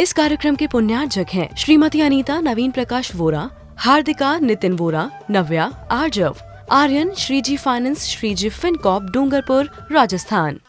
इस कार्यक्रम के पुण्यार्जक हैं श्रीमती अनीता नवीन प्रकाश वोरा, हार्दिका नितिन वोरा, नव्या आर्जव, आर्यन श्रीजी फाइनेंस, श्रीजी फिनकॉप, डूंगरपुर, राजस्थान।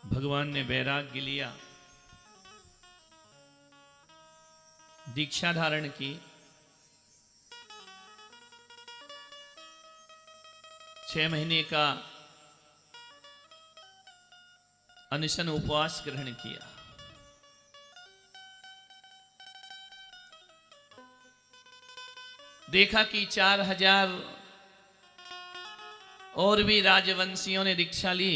भगवान ने वैराग्य लिया, दीक्षा धारण की, 6 महीने का अनशन उपवास ग्रहण किया। देखा कि 4000 और भी राजवंशियों ने दीक्षा ली,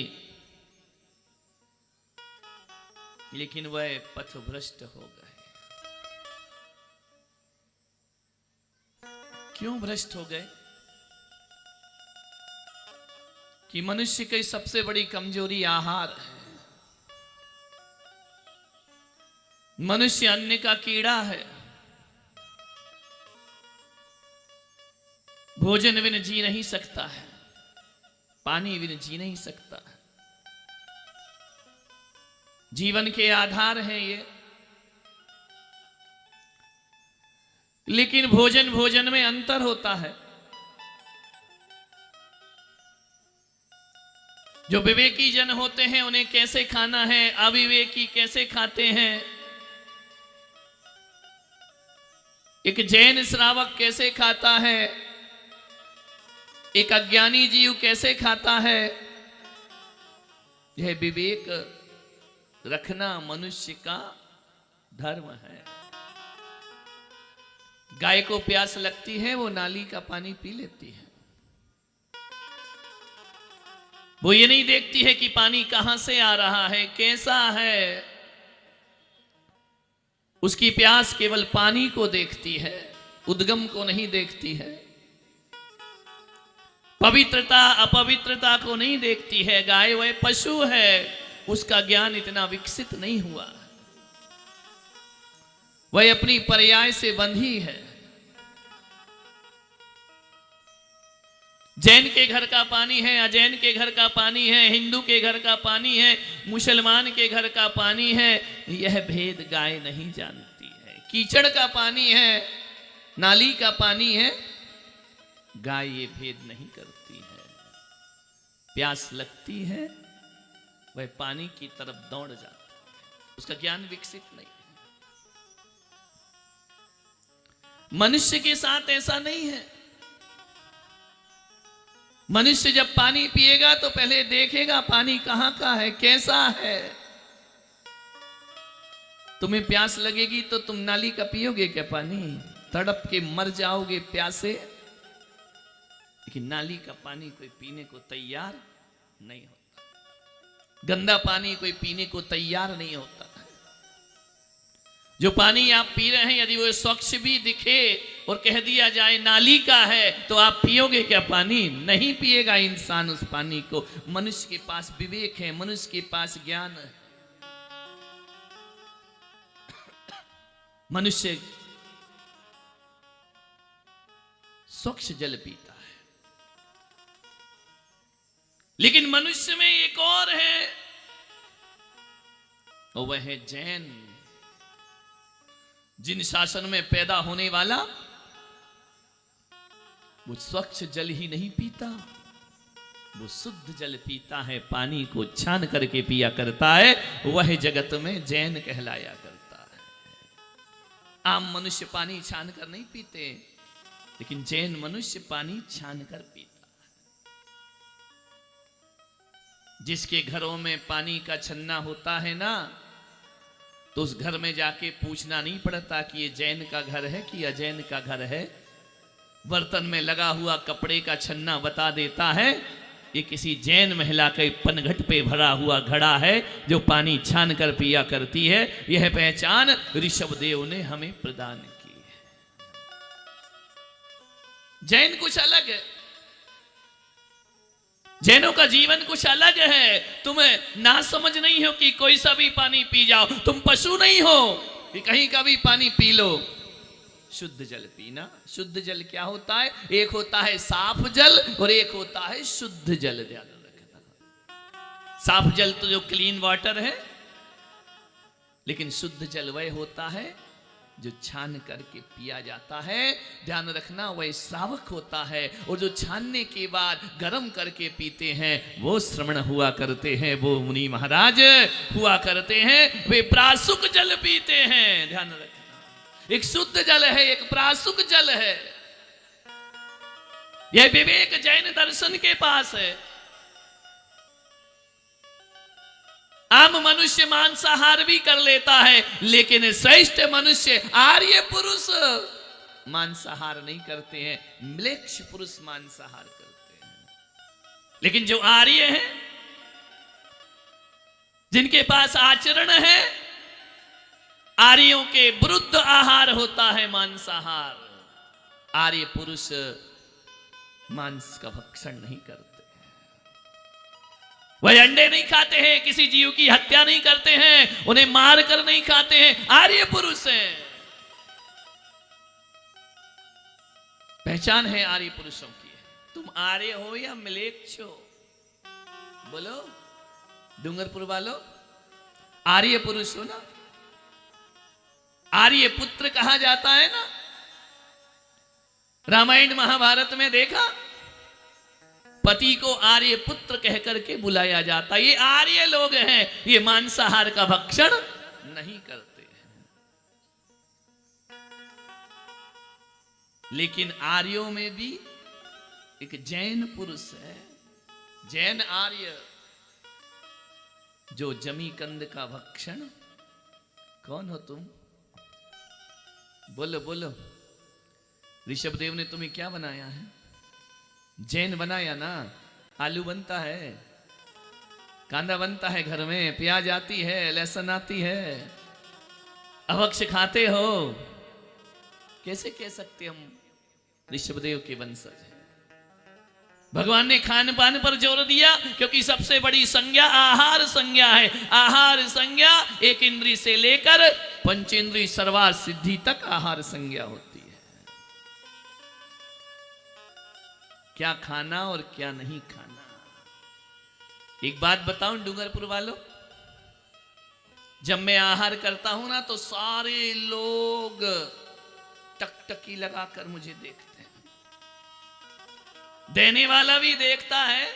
लेकिन वह पथभ्रष्ट हो गए। क्यों भ्रष्ट हो गए? कि मनुष्य की सबसे बड़ी कमजोरी आहार है। मनुष्य अन्न का कीड़ा है। भोजन बिन जी नहीं सकता है, पानी बिन जी नहीं सकता है। जीवन के आधार हैं ये। लेकिन भोजन में अंतर होता है। जो विवेकी जन होते हैं उन्हें कैसे खाना है, अविवेकी कैसे खाते हैं। एक जैन श्रावक कैसे खाता है, एक अज्ञानी जीव कैसे खाता है, यह विवेक रखना मनुष्य का धर्म है। गाय को प्यास लगती है, वो नाली का पानी पी लेती है। वो ये नहीं देखती है कि पानी कहां से आ रहा है, कैसा है। उसकी प्यास केवल पानी को देखती है, उद्गम को नहीं देखती है। पवित्रता अपवित्रता को नहीं देखती है। गाय वह पशु है, उसका ज्ञान इतना विकसित नहीं हुआ। वह अपनी पर्याय से बंधी है। जैन के घर का पानी है, अजैन के घर का पानी है, हिंदू के घर का पानी है, मुसलमान के घर का पानी है, यह भेद गाय नहीं जानती है। कीचड़ का पानी है, नाली का पानी है, गाय ये भेद नहीं करती है। प्यास लगती है, वह पानी की तरफ दौड़ जाती है। उसका ज्ञान विकसित नहीं है। मनुष्य के साथ ऐसा नहीं है। मनुष्य जब पानी पिएगा तो पहले देखेगा पानी कहां का है, कैसा है। तुम्हें प्यास लगेगी तो तुम नाली का पियोगे क्या पानी? तड़प के मर जाओगे प्यासे। लेकिन नाली का पानी कोई पीने को तैयार नहीं होता। गंदा पानी कोई पीने को तैयार नहीं होता। जो पानी आप पी रहे हैं, यदि वो स्वच्छ भी दिखे और कह दिया जाए नाली का है, तो आप पियोगे क्या पानी? नहीं पिएगा इंसान उस पानी को। मनुष्य के पास विवेक है, मनुष्य के पास ज्ञान है। मनुष्य स्वच्छ जल पीता है। लेकिन मनुष्य में एक और है, और वह है जैन। जिन शासन में पैदा होने वाला वो स्वच्छ जल ही नहीं पीता, वो शुद्ध जल पीता है, पानी को छान करके पिया करता है। वह जगत में जैन कहलाया करता है। आम मनुष्य पानी छान कर नहीं पीते, लेकिन जैन मनुष्य पानी छान कर पीता है। जिसके घरों में पानी का छन्ना होता है ना, तो उस घर में जाके पूछना नहीं पड़ता कि ये जैन का घर है कि अजैन का घर है। बर्तन में लगा हुआ कपड़े का छन्ना बता देता है ये किसी जैन महिला के पनघट पे भरा हुआ घड़ा है जो पानी छान कर पिया करती है। यह पहचान ऋषभदेव ने हमें प्रदान की है। जैन कुछ अलग है। जैनों का जीवन कुछ अलग है। तुम्हें ना समझ नहीं हो कि कोई सा भी पानी पी जाओ। तुम पशु नहीं हो कि कहीं का भी पानी पी लो। शुद्ध जल पीना। शुद्ध जल क्या होता है? एक होता है साफ जल और एक होता है शुद्ध जल। ध्यान रखना, साफ जल तो जो क्लीन वाटर है, लेकिन शुद्ध जल वह होता है जो छान करके पिया जाता है। ध्यान रखना, वह श्रावक होता है, और जो छानने के बाद गर्म करके पीते हैं वो श्रमण हुआ करते हैं, वो मुनि महाराज हुआ करते हैं, वे प्रासुक जल पीते हैं। ध्यान रखना, एक शुद्ध जल है, एक प्रासुक जल है। यह विवेक जैन दर्शन के पास है। आम मनुष्य मांसाहार भी कर लेता है, लेकिन श्रेष्ठ मनुष्य आर्य पुरुष मांसाहार नहीं करते हैं, म्लेच्छ पुरुष मांसाहार करते हैं। लेकिन जो आर्य हैं, जिनके पास आचरण है, आर्यों के विरुद्ध आहार होता है मांसाहार। आर्य पुरुष मांस का भक्षण नहीं करते, वह अंडे नहीं खाते हैं, किसी जीव की हत्या नहीं करते हैं, उन्हें मार कर नहीं खाते हैं, आर्य पुरुष हैं। पहचान है आर्य पुरुषों की। तुम आर्य हो या म्लेच्छ हो? बोलो डूंगरपुर वालों, आर्य पुरुष हो ना? आर्य पुत्र कहा जाता है ना। रामायण महाभारत में देखा, पति को आर्य पुत्र कहकर के बुलाया जाता। ये आर्य लोग हैं, ये मांसाहार का भक्षण नहीं करते हैं। लेकिन आर्यों में भी एक जैन पुरुष है, जैन आर्य, जो जमी कंद का भक्षण। कौन हो तुम? बोलो बोलो। ऋषभदेव ने तुम्हें क्या बनाया है? जैन बनाया ना। आलू बनता है, कांदा बनता है, घर में प्याज आती है, लहसुन आती है, अभक्ष खाते हो। कैसे कह सकते हम ऋषभदेव के वंशज हैं? भगवान ने खान पान पर जोर दिया, क्योंकि सबसे बड़ी संज्ञा आहार संज्ञा है। आहार संज्ञा एक इंद्री से लेकर पंचेंद्री सर्वार सिद्धि तक आहार संज्ञा होती है। क्या खाना और क्या नहीं खाना। एक बात बताऊं डूंगरपुर वालों, जब मैं आहार करता हूं ना, तो सारे लोग टकटकी लगाकर मुझे देखते हैं। देने वाला भी देखता है,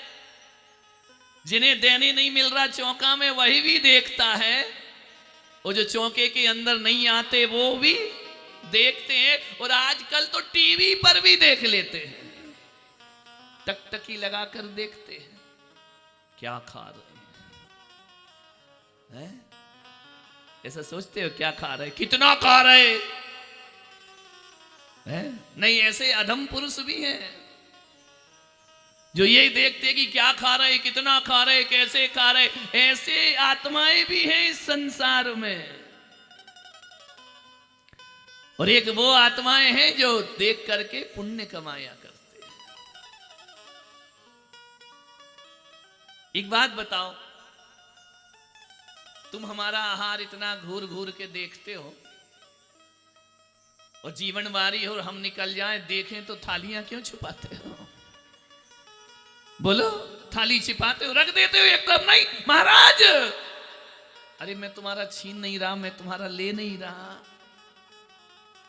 जिन्हें देने नहीं मिल रहा चौका में वही भी देखता है, और जो चौके के अंदर नहीं आते वो भी देखते हैं, और आजकल तो टीवी पर भी देख लेते हैं। टकटकी लगाकर देखते हैं क्या खा रहे हैं। ऐसा सोचते हो क्या खा रहे, कितना खा रहे हैं? नहीं, ऐसे अधम पुरुष भी हैं जो ये देखते कि क्या खा रहे, कितना खा रहे, कैसे खा रहे। ऐसे आत्माएं भी हैं इस संसार में। और एक वो आत्माएं हैं जो देख करके पुण्य कमाया करते हैं। एक बात बताओ, तुम हमारा आहार इतना घूर घूर के देखते हो, और जीवन बारी और हम निकल जाएं देखें तो थालियां क्यों छुपाते हो? बोलो, थाली छिपाते हो, रख देते हो एकदम? नहीं महाराज, अरे मैं तुम्हारा छीन नहीं रहा, मैं तुम्हारा ले नहीं रहा,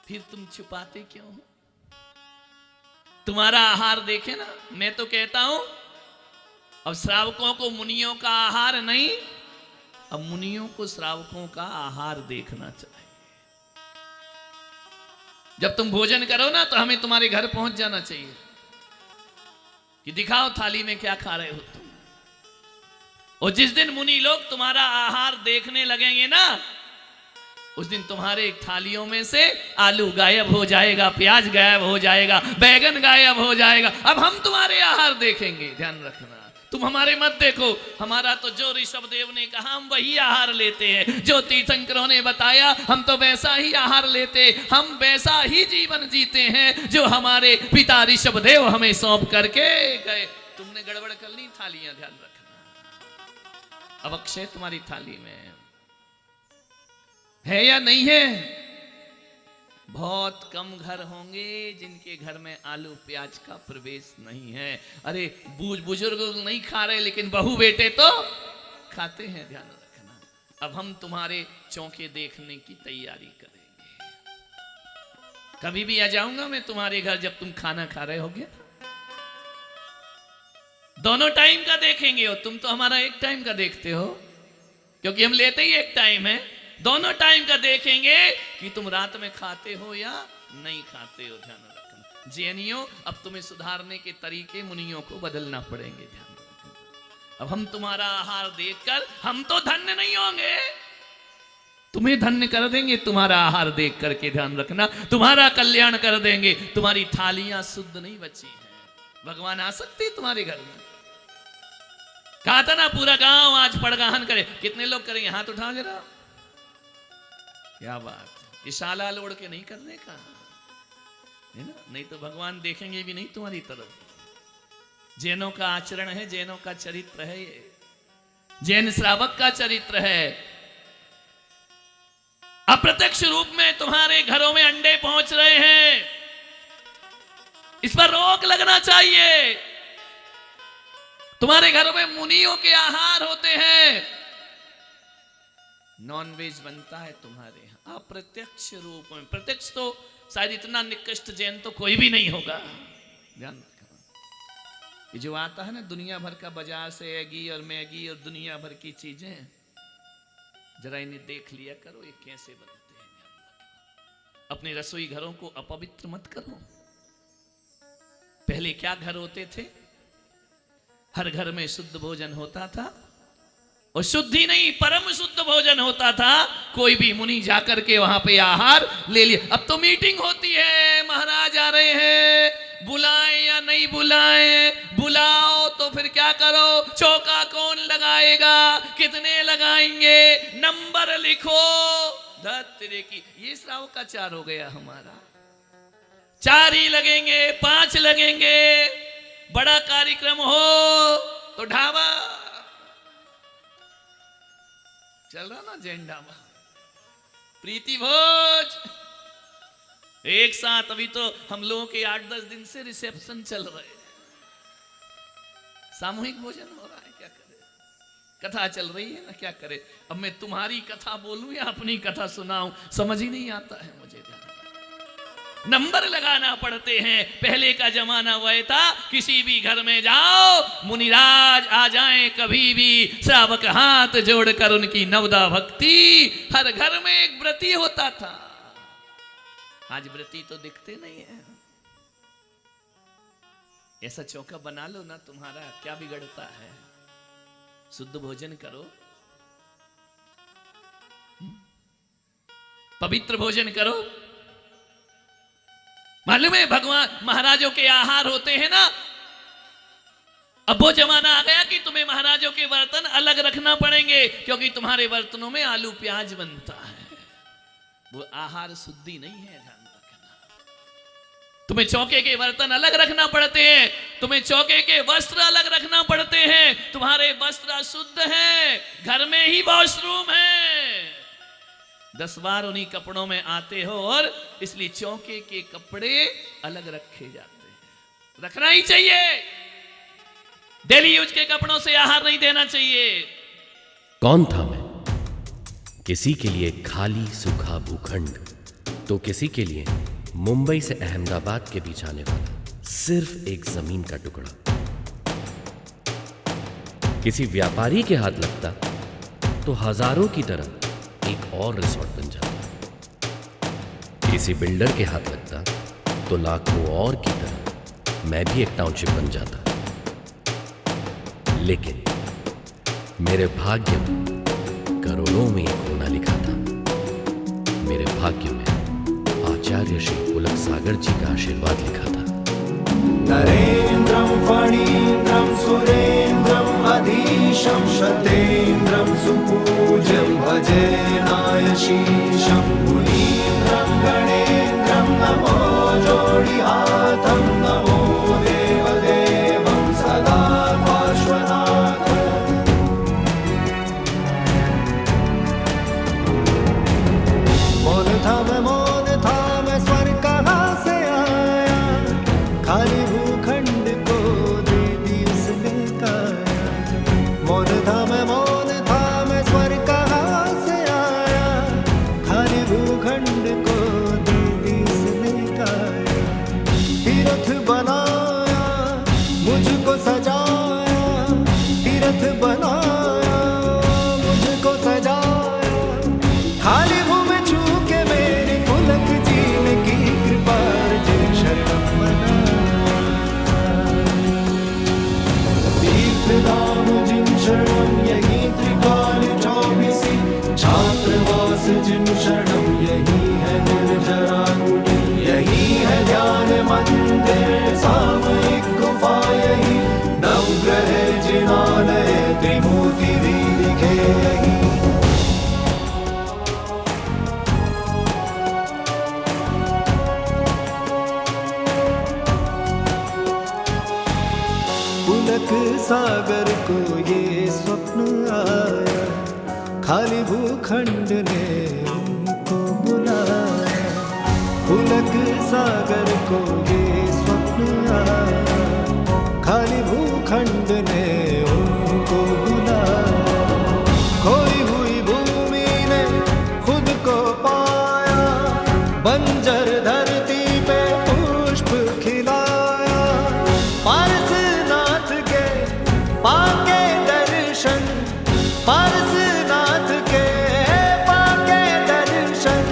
फिर तुम छुपाते क्यों? तुम्हारा आहार देखे ना। मैं तो कहता हूं, अब श्रावकों को मुनियों का आहार नहीं, अब मुनियों को श्रावकों का आहार देखना चाहिए। जब तुम भोजन करो ना, तो हमें तुम्हारे घर पहुंच जाना चाहिए कि दिखाओ थाली में क्या खा रहे हो तुम। और जिस दिन मुनि लोग तुम्हारा आहार देखने लगेंगे ना, उस दिन तुम्हारे थालियों में से आलू गायब हो जाएगा, प्याज गायब हो जाएगा, बैगन गायब हो जाएगा। अब हम तुम्हारे आहार देखेंगे। ध्यान रखना, तुम हमारे मत देखो। हमारा तो जो ऋषभदेव ने कहा हम वही आहार लेते हैं, जो तीर्थंकरों ने बताया हम तो वैसा ही आहार लेते, हम वैसा ही जीवन जीते हैं जो हमारे पिता ऋषभदेव हमें सौंप करके गए। तुमने गड़बड़ कर ली थालियां, ध्यान रखना। अब अक्षय तुम्हारी थाली में है या नहीं है? बहुत कम घर होंगे जिनके घर में आलू प्याज का प्रवेश नहीं है। अरे बुजुर्ग नहीं खा रहे, लेकिन बहू बेटे तो खाते हैं। ध्यान रखना, अब हम तुम्हारे चौके देखने की तैयारी करेंगे। कभी भी आ जाऊंगा मैं तुम्हारे घर जब तुम खाना खा रहे होगे, दोनों टाइम का देखेंगे। और तुम तो हमारा एक टाइम का देखते हो, क्योंकि हम लेते ही एक टाइम है। दोनों टाइम का देखेंगे कि तुम रात में खाते हो या नहीं खाते हो। ध्यान रखना जैनियों, अब तुम्हें सुधारने के तरीके मुनियों को बदलना पड़ेंगे। ध्यान रखना, अब हम तुम्हारा आहार देखकर हम तो धन्य नहीं होंगे, तुम्हें धन्य कर देंगे तुम्हारा आहार देख करके। ध्यान रखना, तुम्हारा कल्याण कर देंगे। तुम्हारी थालियां शुद्ध नहीं बची हैं, भगवान आ सकते तुम्हारे घर में। कहा था ना पूरा गांव आज पड़गाहन करे। कितने लोग करेंगे? हाथ उठा जरा। क्या बात, इशाला लोड़ के नहीं करने का है ना, नहीं तो भगवान देखेंगे भी नहीं तुम्हारी तरफ। जैनों का आचरण है, जैनों का चरित्र है ये, जैन श्रावक का चरित्र है। अप्रत्यक्ष रूप में तुम्हारे घरों में अंडे पहुंच रहे हैं, इस पर रोक लगना चाहिए। तुम्हारे घरों में मुनियों के आहार होते हैं, नॉनवेज बनता है तुम्हारे यहां अप्रत्यक्ष रूप में। प्रत्यक्ष तो शायद इतना निकृष्ट जैन तो कोई भी नहीं होगा। ध्यान रखना, ये जो आता है ना दुनिया भर का बाजार से एगी और मैगी और दुनिया भर की चीजें, जरा इन्हें देख लिया करो ये कैसे बनते हैं। अपने रसोई घरों को अपवित्र मत करो। पहले क्या घर होते थे? हर घर में शुद्ध भोजन होता था, और शुद्ध ही नहीं परम शुद्ध भोजन होता था। कोई भी मुनि जाकर के वहां पे आहार ले लिया। अब तो मीटिंग होती है, महाराज आ रहे हैं, बुलाएं या नहीं बुलाएं, बुलाओ तो फिर क्या करो, चौका कौन लगाएगा, कितने लगाएंगे, नंबर लिखो। धत्रे की, ये श्रावकाचार हो गया हमारा। 4 ही लगेंगे, 5 लगेंगे, बड़ा कार्यक्रम हो तो ढाबा चल रहा ना, जैन ढाबा, प्रीति भोज एक साथ। अभी तो हम लोगों के 8-10 दिन से रिसेप्शन चल रहे हैं, सामूहिक भोजन हो रहा है। क्या करे, कथा चल रही है ना, क्या करे। अब मैं तुम्हारी कथा बोलूं या अपनी कथा सुनाऊं, समझ ही नहीं आता है मुझे। नंबर लगाना पड़ते हैं। पहले का जमाना वह था, किसी भी घर में जाओ, मुनिराज आ जाएं कभी भी, श्रावक हाथ जोड़कर उनकी नवदा भक्ति। हर घर में एक व्रती होता था। आज व्रती तो दिखते नहीं है। ऐसा चौका बना लो ना, तुम्हारा क्या बिगड़ता है। शुद्ध भोजन करो, पवित्र भोजन करो। मालूम है भगवान महाराजों के आहार होते हैं ना। अब वो जमाना आ गया कि तुम्हें महाराजों के बर्तन अलग रखना पड़ेंगे, क्योंकि तुम्हारे बर्तनों में आलू प्याज बनता है। वो आहार शुद्धि नहीं है, ध्यान रखना। तुम्हें चौके के बर्तन अलग रखना पड़ते हैं, तुम्हें चौके के वस्त्र अलग रखना पड़ते हैं। तुम्हारे वस्त्र अशुद्ध हैं, घर में ही वॉशरूम है, 10 बार उन्हीं कपड़ों में आते हो, और इसलिए चौके के कपड़े अलग रखे जाते हैं। रखना ही चाहिए, डेली यूज के कपड़ों से आहार नहीं देना चाहिए। कौन था मैं? किसी के लिए खाली सूखा भूखंड, तो किसी के लिए मुंबई से अहमदाबाद के बीच आने वाला सिर्फ एक जमीन का टुकड़ा। किसी व्यापारी के हाथ लगता तो हजारों की तरह एक और रिसोर्ट बन जाता। किसी बिल्डर के हाथ लगता तो लाखों और की तरह मैं भी एक टाउनशिप बन जाता। लेकिन मेरे भाग्य में करोड़ों में एक होना लिखा था। मेरे भाग्य में आचार्य श्री पुलक सागर जी का आशीर्वाद लिखा था। नरेन्द्रं फणीन्द्रं सुरेन्द्रं अधीशं शतेन्द्रं सुपूज्यं भजे नायशीशं मुनीन्द्रं गणेन्द्रं नमो जोडिहातं नमो देवदेवं सदा पार्श्वनाथ। मौन था मैं स्वर्ग कहाँ से आया, खाली भूखंड को दे दी उसने काया। मौन था मैं स्वर्ग कहाँ बस जिन शरणम यही है निर्जरा कुटीर, यही है ध्यान मंदिर सामयिक गुफा, यही नवग्रह जिनालय त्रिमूर्ति भी दिखे यही। पुलक सागर को ये स्वप्न आया, खाली भूखंड ने उनको बुलाया। पुलक सागर को ये स्वप्न आया, खाली भूखंड ने उनको बुलाया। खोई हुई भूमि ने खुद को पाया, बंजर धरती पे पुष्प खिलाया। पारसनाथ के पाके दर्शन, पारसनाथ के पाके दर्शन,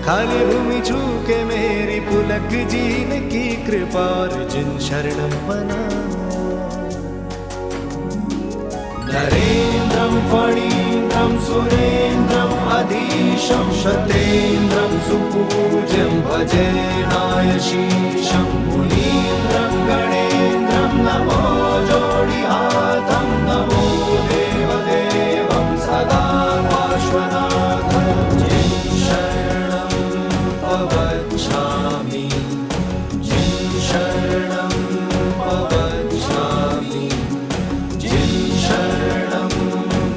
खाली भूमि छू के मेरी पुलक जी ने की कृपा और जिन शरणम बना। नरेंद्रम फणींद्रम सुरेंद्रम अधीशम शतेंद्रम सुपूज्यम भजे नायशीशम। मुनींद्रम गणेंद्रम नमो जोड़ी हाथम, नमो देव देवम सदा पार्श्वनाथम। जिन शरणम पवच्छामि, जिन शरणम पवच्छामि, जिन शरणम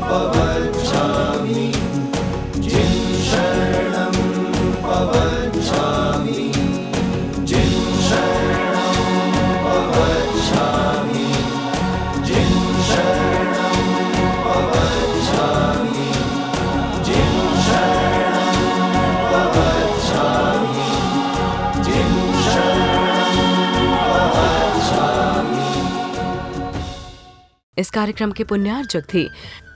पवच्छामि, जिन शरणम पवच्छामि, जिन शरणम पवच्छामि, जिन शरणम पवच्छामि, जिन शरणम पवच्छामि, जिन शरणम पवच्छामि। इस कार्यक्रम के पुण्यार्चक थे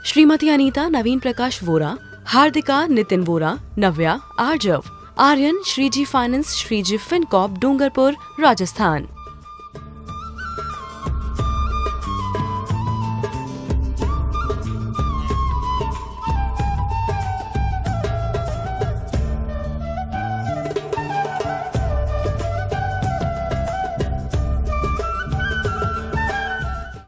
श्रीमती अनीता नवीन प्रकाश वोरा, हार्दिका नितिन वोरा, नव्या आर्जव, आर्यन श्रीजी फाइनेंस श्रीजी फिनकॉप डूंगरपुर राजस्थान।